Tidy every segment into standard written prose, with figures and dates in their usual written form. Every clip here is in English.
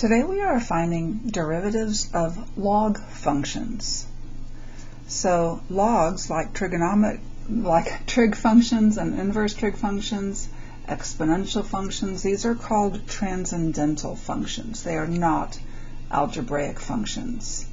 Today we are finding derivatives of log functions. So logs, like trig functions and inverse trig functions, exponential functions, these are called transcendental functions. They are not algebraic functions.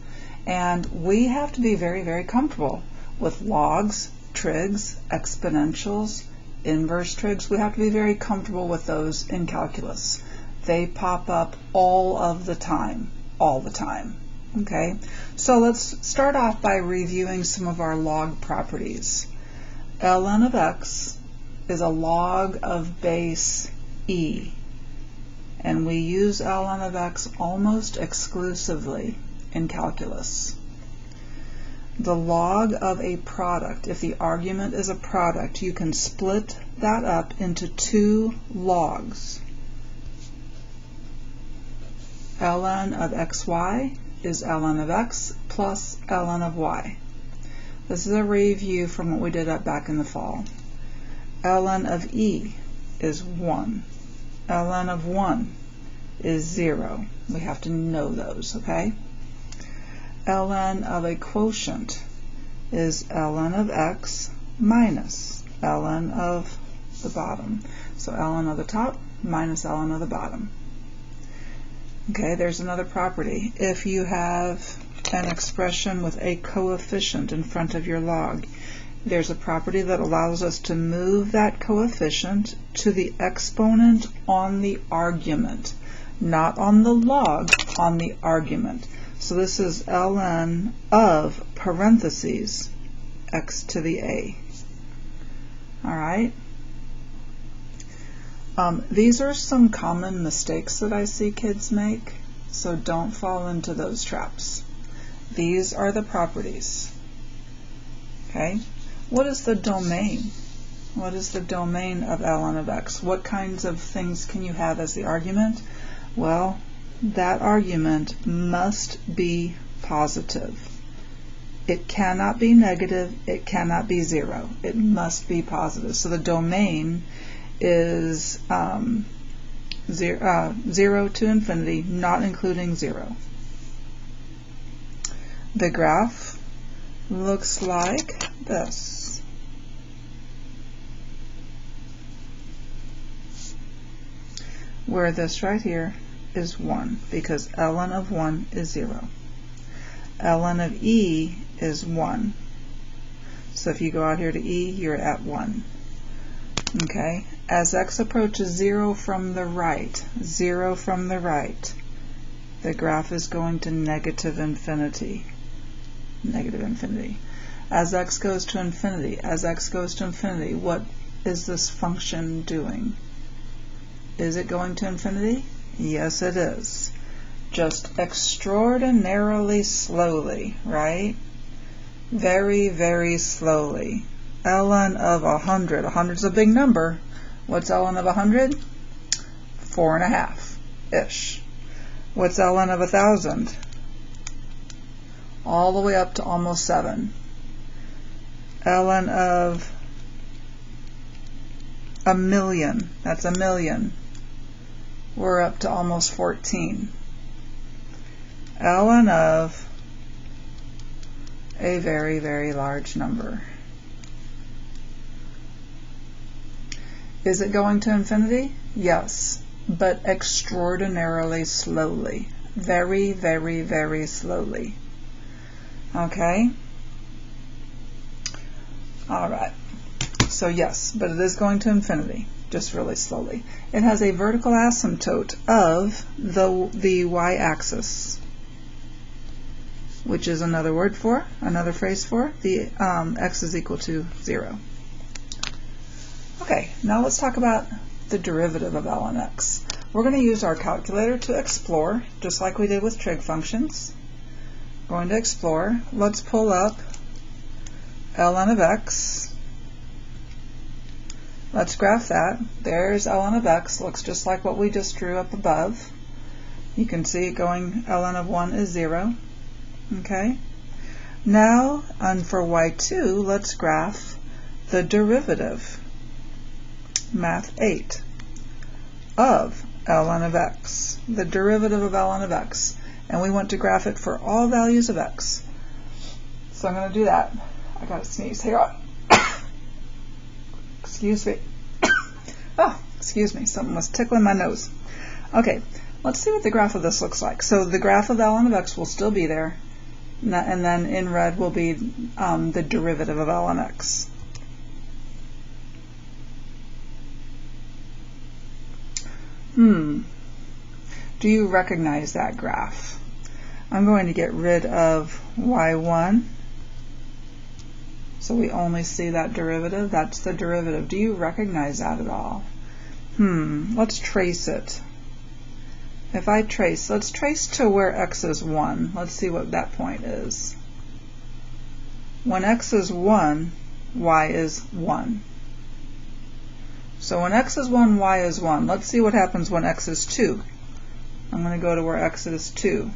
And we have to be very, very comfortable with logs, trigs, exponentials, inverse trigs. We have to be very comfortable with those in calculus. They pop up all the time. Okay, so let's start off by reviewing some of our log properties. ln of x is a log of base e, and we use ln of x almost exclusively in calculus. The log of a product, if the argument is a product, you can split that up into two logs. ln of xy is ln of x plus ln of y. This is a review from what we did up back in the fall. ln of e is 1. ln of 1 is 0. We have to know those, okay? ln of a quotient is ln of x minus ln of the bottom. So ln of the top minus ln of the bottom. Okay, there's another property. If you have an expression with a coefficient in front of your log, there's a property that allows us to move that coefficient to the exponent on the argument, not on the log, on the argument. So this is ln of parentheses x to the a. All right. These are some common mistakes that I see kids make, so don't fall into those traps. These are the properties. Okay? What is the domain? What is the domain of ln of x? What kinds of things can you have as the argument? Well, that argument must be positive. It cannot be negative. It cannot be 0. It must be positive. So the domain is 0 to infinity, not including 0. The graph looks like this. Where this right here is 1, because ln of 1 is 0. ln of e is 1. So if you go out here to e, you're at 1. Okay, as x approaches 0 from the right, the graph is going to negative infinity. As x goes to infinity, what is this function doing? Is it going to infinity? Yes, it is. Just extraordinarily slowly, right? Very, very slowly. ln of 100. 100 is a big number. What's ln of 100? 4.5-ish. What's ln of 1,000? All the way up to almost 7. ln of 1,000,000. That's 1,000,000. We're up to almost 14. ln of a very, very large number. Is it going to infinity? Yes, but extraordinarily slowly. Very, very, very slowly. Okay? All right. So yes, but it is going to infinity, just really slowly. It has a vertical asymptote of the y-axis, which is another phrase for the x is equal to 0. Okay, now let's talk about the derivative of ln x. We're going to use our calculator to explore, just like we did with trig functions. Going to explore. Let's pull up ln of x. Let's graph that. There's ln of x. Looks just like what we just drew up above. You can see it going, ln of 1 is 0. Okay. Now, and for y2, let's graph the derivative. Math 8 of ln of x. the derivative of ln of x. And we want to graph it for all values of x. So I'm going to do that. I got to sneeze here. Excuse me. Oh, excuse me. Something was tickling my nose. Okay, let's see what the graph of this looks like. So the graph of ln of x will still be there. And then in red will be the derivative of ln x. Do you recognize that graph? I'm going to get rid of y1. So we only see that derivative. That's the derivative. Do you recognize that at all? Let's trace it. If I trace, let's trace to where x is 1. Let's see what that point is. When x is 1, y is 1. So when x is 1, y is 1. Let's see what happens when x is 2. I'm going to go to where x is 2.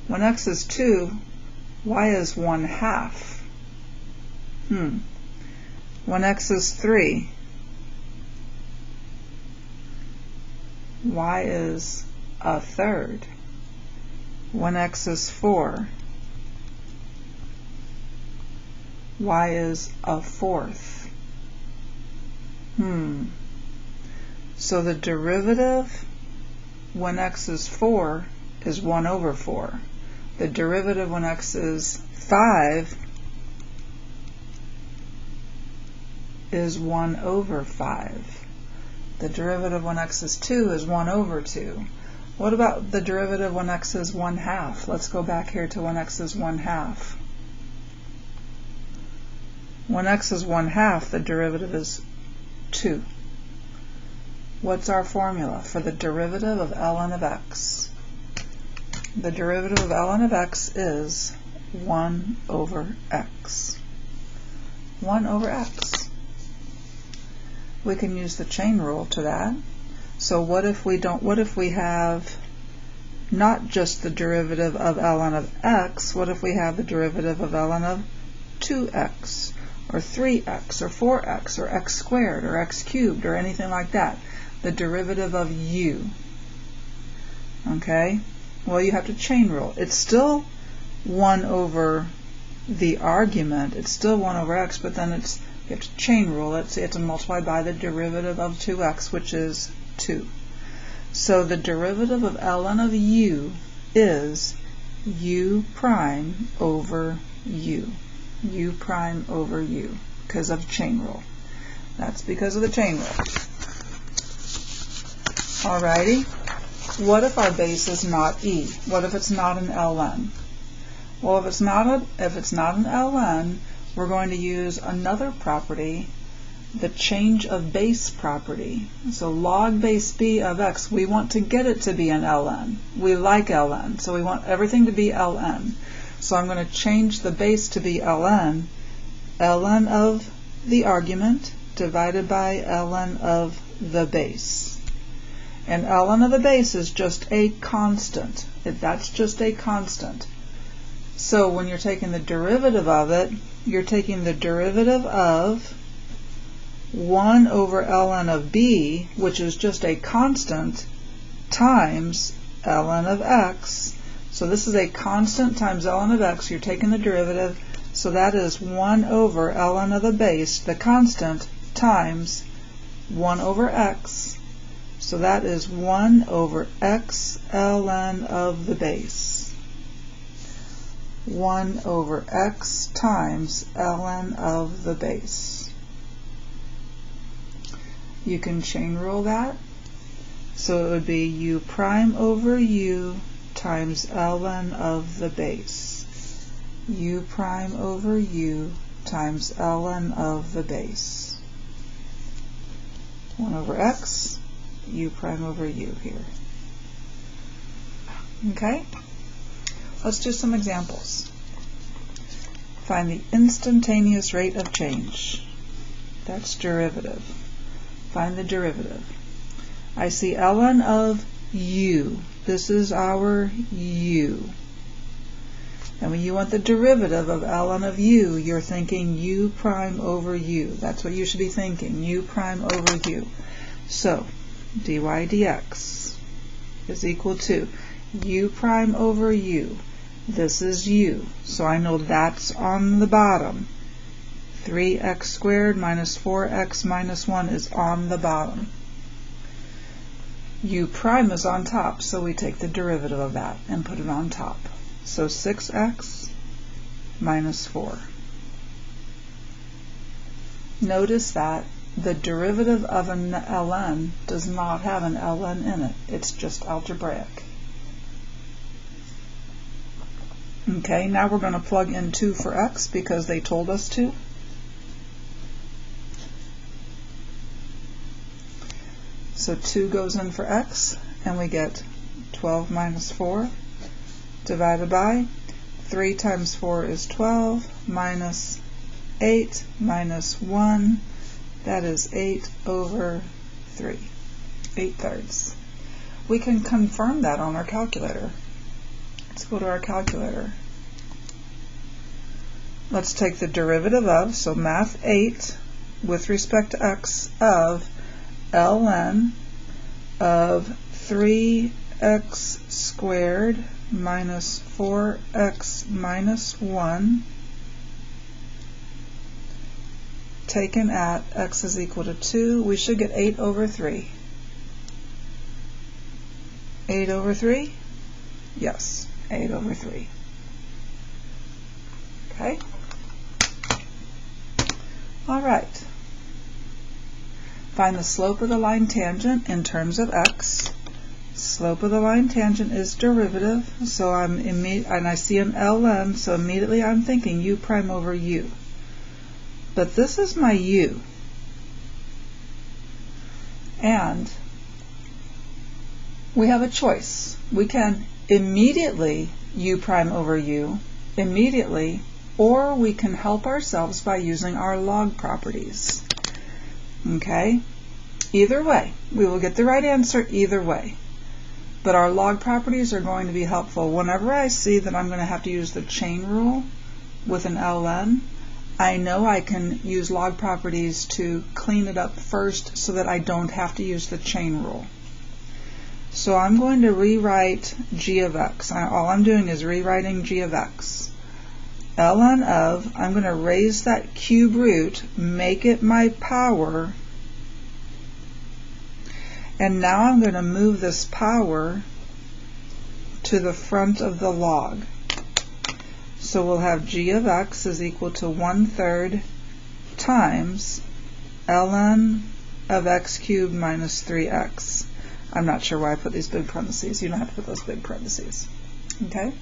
When x is 2, y is 1/2. When x is 3, y is 1/3. When x is 4, y is 1/4. So the derivative when x is 4 is 1/4. The derivative when x is 5 is 1/5. The derivative when x is 2 is 1/2. What about the derivative when x is 1/2? Let's go back here to when x is 1/2. When x is 1/2, the derivative is 2. What's our formula for the derivative of ln of x? The derivative of ln of x is 1/x. 1/x. We can use the chain rule to that. So what if we have not just the derivative of ln of x, what if we have the derivative of ln of 2x, or 3x, or 4x, or x squared, or x cubed, or anything like that? The derivative of u. Okay? Well, you have to chain rule. It's still 1 over the argument. It's still 1/x, but then you have to chain rule it. So you have to multiply by the derivative of 2x, which is 2. So the derivative of ln of u is u prime over u. U prime over u, because of chain rule. That's because of the chain rule. Alrighty. What if our base is not e? What if it's not an ln? Well, if it's not an ln, we're going to use another property, the change of base property. So log base b of x, we want to get it to be an ln. We like ln, so we want everything to be ln. So I'm going to change the base to be ln. Ln of the argument divided by ln of the base. And ln of the base is just a constant. That's just a constant. So when you're taking the derivative of it, you're taking the derivative of 1 over ln of b, which is just a constant, times ln of x. So this is a constant times ln of x. You're taking the derivative. So that is 1 over ln of the base, the constant, times 1 over x. So that is 1 over x ln of the base. 1 over x times ln of the base. You can chain rule that. So it would be u prime over u times ln of the base. U prime over u times ln of the base. 1 over x, u prime over u here. Okay? Let's do some examples. Find the instantaneous rate of change. That's derivative. Find the derivative. I see ln of u. This is our u. And when you want the derivative of ln of u, you're thinking u prime over u. That's what you should be thinking, u prime over u. So, dy dx. is equal to u prime over u. This is u, so I know that's on the bottom. 3x squared minus 4x minus 1 is on the bottom. U prime is on top, so we take the derivative of that and put it on top. So 6x minus 4. Notice that the derivative of an ln does not have an ln in it. It's just algebraic. Okay, now we're going to plug in 2 for x because they told us to. So 2 goes in for x, and we get 12 minus 4 divided by 3 times 4 is 12 minus 8 minus 1. That is 8 over 3, 8/3. We can confirm that on our calculator. Let's go to our calculator. Let's take the derivative of, so math 8, with respect to x, of ln of 3x squared minus 4x minus 1 taken at x is equal to 2. We should get 8 over 3. 8 over 3? Yes, 8 over 3. Okay? All right. Find the slope of the line tangent in terms of x. Slope of the line tangent is derivative, so and I see an ln, so immediately I'm thinking u prime over u. But this is my u. And we have a choice. We can immediately u prime over u, immediately, or we can help ourselves by using our log properties. Okay? Either way, we will get the right answer either way. But our log properties are going to be helpful. Whenever I see that I'm going to have to use the chain rule with an ln, I know I can use log properties to clean it up first so that I don't have to use the chain rule. So I'm going to rewrite g of x. All I'm doing is rewriting g of x. ln of, I'm going to raise that cube root, make it my power, and now I'm going to move this power to the front of the log. So we'll have g of x is equal to 1/3 times ln of x cubed minus 3x. I'm not sure why I put these big parentheses. You don't have to put those big parentheses. Okay?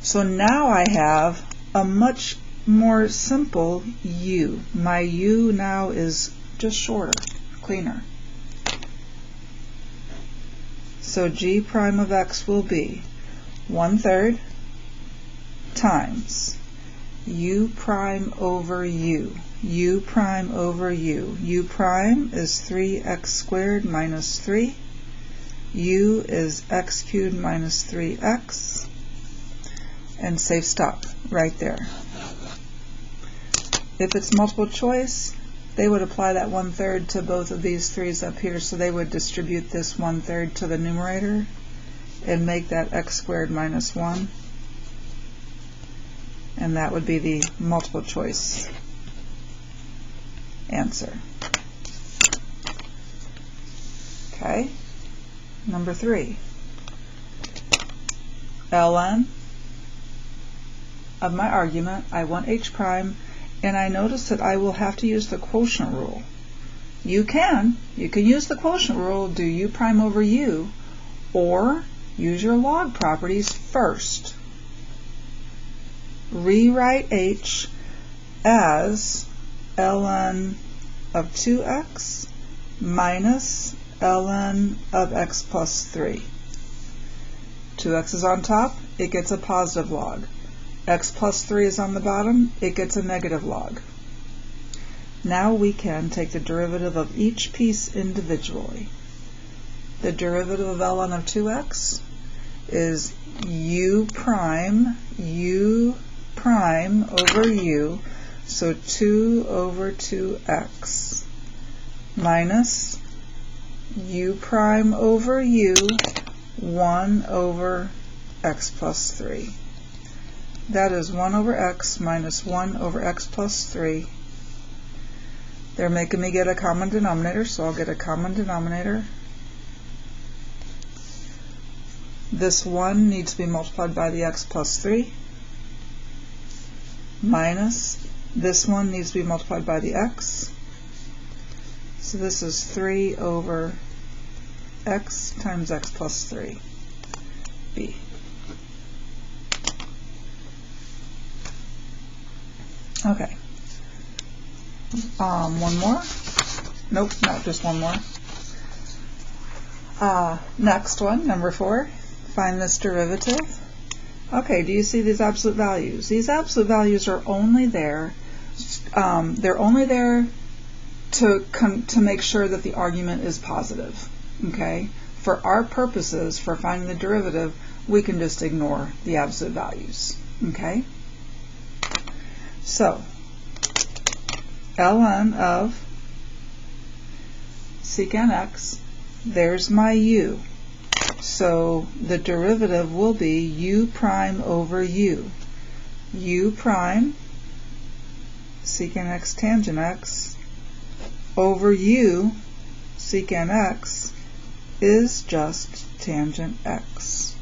So now I have a much more simple u. My u now is just shorter, cleaner. So g prime of x will be 1/3 times u prime over u. U prime over u. U prime is 3x squared minus 3. U is x cubed minus 3x. And save stop right there. If it's multiple choice, they would apply that 1/3 to both of these 3's up here, so they would distribute this 1/3 to the numerator and make that x squared minus 1. And that would be the multiple choice answer. Okay, number 3. ln of my argument, I want h prime, and I notice that I will have to use the quotient rule. You can use the quotient rule, do u prime over u, or use your log properties first. Rewrite h as ln of 2x minus ln of x plus 3. 2x is on top, it gets a positive log. X plus 3 is on the bottom, it gets a negative log. Now we can take the derivative of each piece individually. The derivative of ln of 2x is u prime over u, so 2 over 2x, minus u prime over u 1 over x plus 3. That is 1 over x minus 1 over x plus 3. They're making me get a common denominator, so I'll get a common denominator. This 1 needs to be multiplied by the x plus 3, minus this one needs to be multiplied by the x. So this is 3 over x times x plus 3, b. Okay. One more? Nope, not just one more. Next one, number 4. Find this derivative. Okay, do you see these absolute values? These absolute values are only there. They're only there to make sure that the argument is positive. Okay. For our purposes, for finding the derivative, we can just ignore the absolute values. Okay. So, ln of secant x, there's my u. So the derivative will be u prime over u. U prime secant x tangent x over u secant x is just tangent x.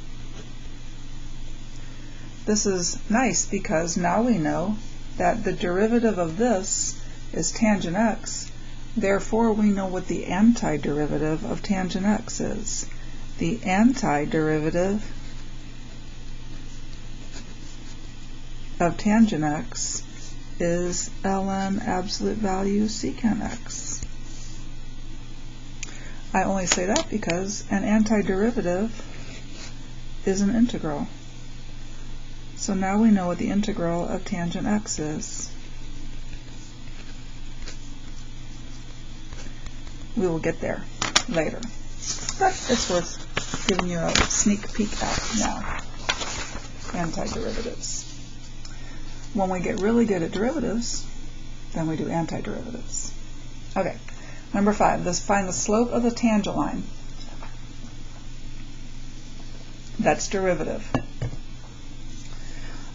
This is nice because now we know that the derivative of this is tangent x, therefore we know what the antiderivative of tangent x is. The antiderivative of tangent x is ln absolute value secant x. I only say that because an antiderivative is an integral. So now we know what the integral of tangent x is. We will get there later, but it's worth giving you a sneak peek at now. Antiderivatives. When we get really good at derivatives, then we do antiderivatives. Okay, number 5. Let's find the slope of the tangent line. That's derivative.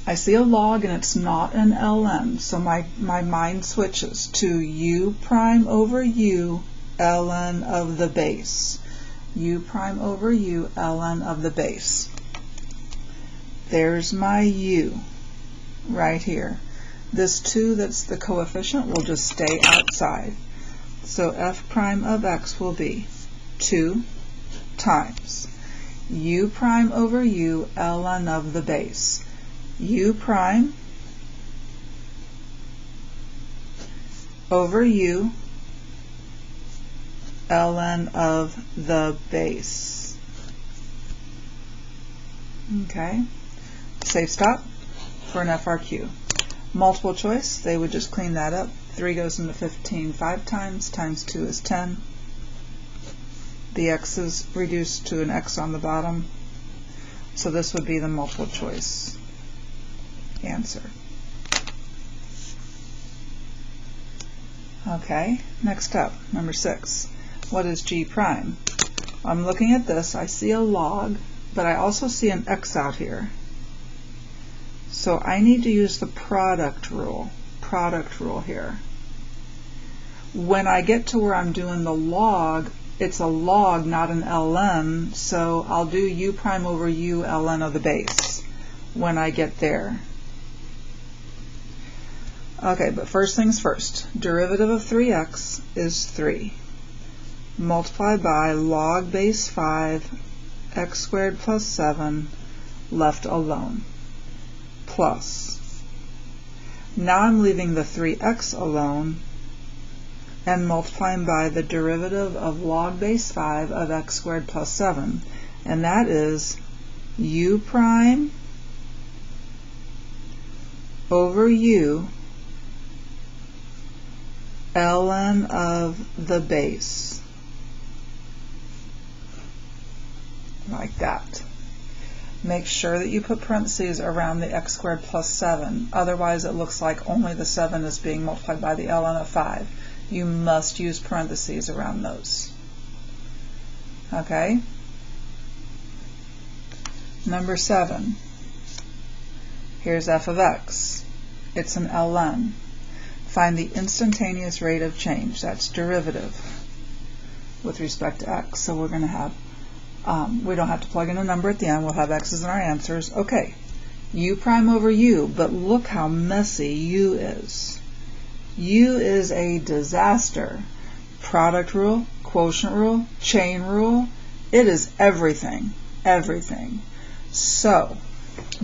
I see a log and it's not an ln, so my mind switches to u prime over u ln of the base. U prime over u ln of the base. There's my u right here. This 2 that's the coefficient will just stay outside. So f prime of x will be 2 times u prime over u ln of the base. U prime over u ln of the base. Okay, safe stop for an FRQ. Multiple choice, they would just clean that up. 3 goes into 15 5 times 2 is 10. The x is reduced to an x on the bottom, so this would be the multiple choice answer. Okay, next up, number 6. What is g prime? I'm looking at this, I see a log, but I also see an x out here. So I need to use the product rule here. When I get to where I'm doing the log, it's a log, not an ln, so I'll do u prime over u ln of the base when I get there. Okay, but first things first, derivative of 3x is 3. Multiplied by log base 5, x squared plus 7, left alone, plus. Now I'm leaving the 3x alone and multiplying by the derivative of log base 5 of x squared plus 7, and that is u prime over u ln of the base, like that. Make sure that you put parentheses around the x squared plus 7, otherwise it looks like only the 7 is being multiplied by the ln of 5. You must use parentheses around those. Okay? Number 7. Here's f of x. It's an ln. Find the instantaneous rate of change. That's derivative with respect to x. So we're going to have, we don't have to plug in a number at the end. We'll have x's in our answers. Okay, u prime over u, but look how messy u is. U is a disaster. Product rule, quotient rule, chain rule, it is everything, everything. So,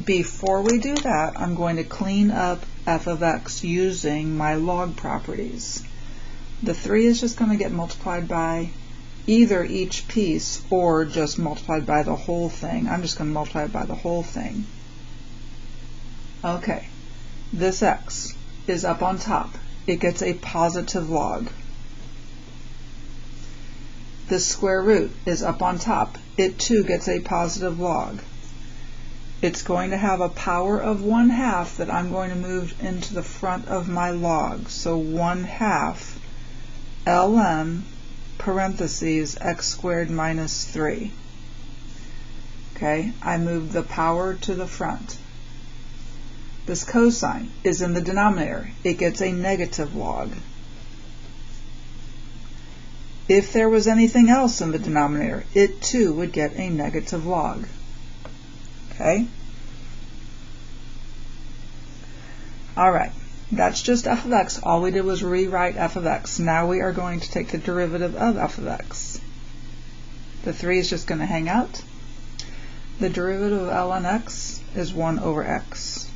before we do that, I'm going to clean up f of x using my log properties. The 3 is just going to get multiplied by either each piece or just multiplied by the whole thing. I'm just going to multiply it by the whole thing. Okay, this x is up on top. It gets a positive log. This square root is up on top. It too gets a positive log. It's going to have a power of 1/2 that I'm going to move into the front of my log. So 1/2 ln parentheses x squared minus 3. Okay, I moved the power to the front. This cosine is in the denominator. It gets a negative log. If there was anything else in the denominator, it too would get a negative log. Okay? Alright, that's just f of x. All we did was rewrite f of x. Now we are going to take the derivative of f of x. The 3 is just going to hang out. The derivative of ln x is 1 over x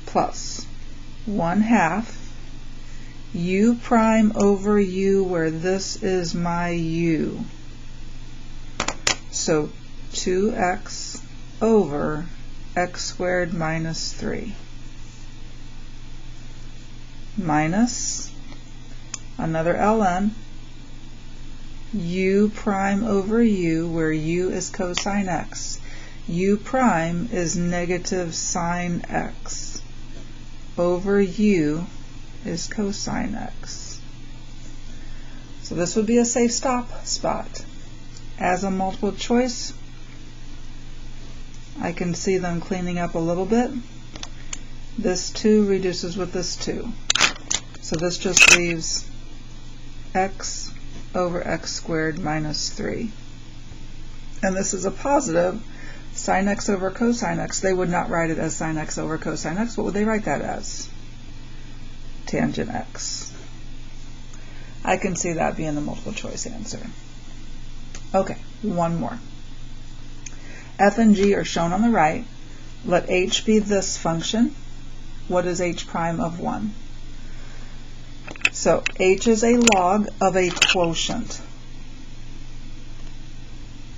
plus 1/2 u prime over u, where this is my u. So 2x over x squared minus 3 minus another ln u prime over u, where u is cosine x. U prime is negative sine x over u is cosine x. So this would be a safe stop spot. As a multiple choice, I can see them cleaning up a little bit. This 2 reduces with this 2. So this just leaves x over x squared minus 3. And this is a positive. Sine x over cosine x, they would not write it as sine x over cosine x. What would they write that as? Tangent x. I can see that being the multiple choice answer. Okay, one more. F and g are shown on the right. Let h be this function. What is h prime of 1? So h is a log of a quotient.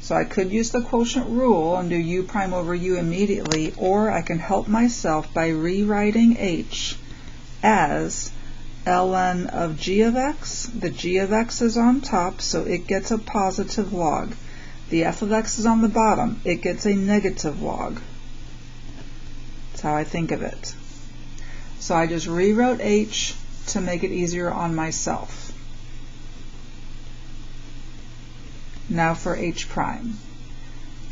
So I could use the quotient rule and do u prime over u immediately, or I can help myself by rewriting h as ln of g of x. The g of x is on top, so it gets a positive log. The f of x is on the bottom. It gets a negative log. That's how I think of it. So I just rewrote h to make it easier on myself. Now for h prime.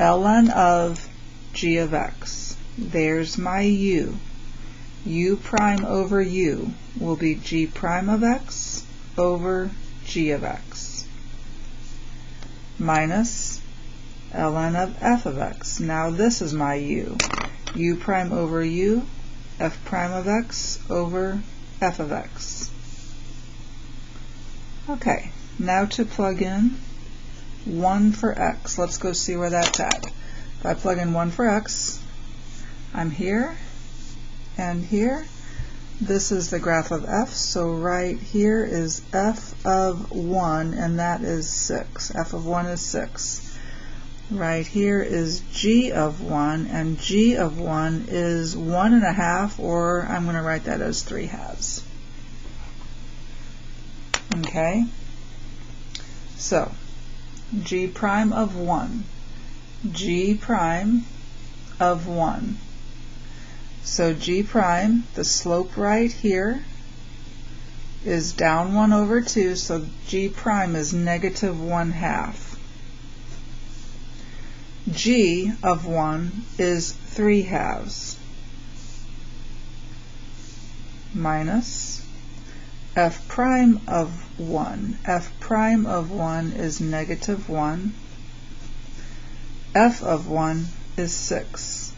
ln of g of x. There's my u. U prime over u will be g prime of x over g of x minus ln of f of x. Now this is my u. U prime over u, f prime of x over f of x. Okay, now to plug in 1 for x. Let's go see where that's at. If I plug in 1 for x, I'm here and here. This is the graph of f, so right here is f of 1, and that is 6. F of 1 is 6. Right here is g of 1, and g of 1 is 1.5, or I'm going to write that as 3/2. Okay? So, g prime of 1. G prime of 1. So g prime, the slope right here, is down 1 over 2, so g prime is negative 1/2. g of 1 is 3/2 minus f prime of 1. F prime of 1 is -1. F of 1 is 6.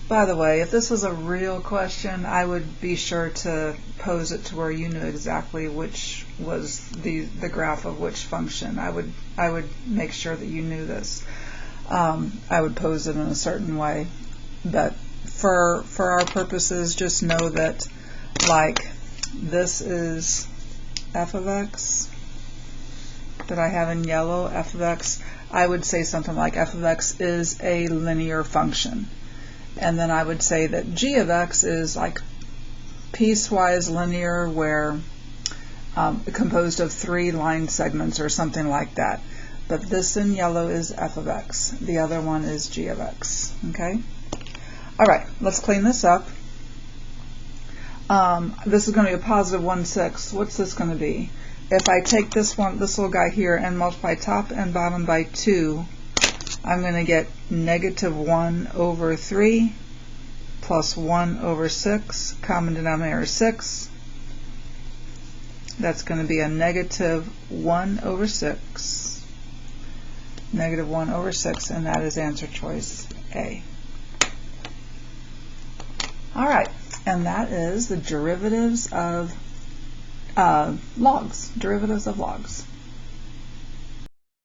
By the way, if this was a real question, I would be sure to pose it to where you knew exactly which was the graph of which function. I would make sure that you knew this. I would pose it in a certain way, but for our purposes, just know that, like, this is f of x that I have in yellow, f of x. I would say something like f of x is a linear function. And then I would say that g of x is like piecewise linear, where composed of 3 line segments or something like that. But this in yellow is f of x. The other one is g of x. Okay? All right, let's clean this up. This is going to be a positive 1/6. What's this going to be? If I take this little guy here and multiply top and bottom by 2, I'm going to get -1/3 plus 1/6. Common denominator is 6. That's going to be a -1/6. -1/6, and that is answer choice A. All right, and that is the derivatives of logs. Derivatives of logs.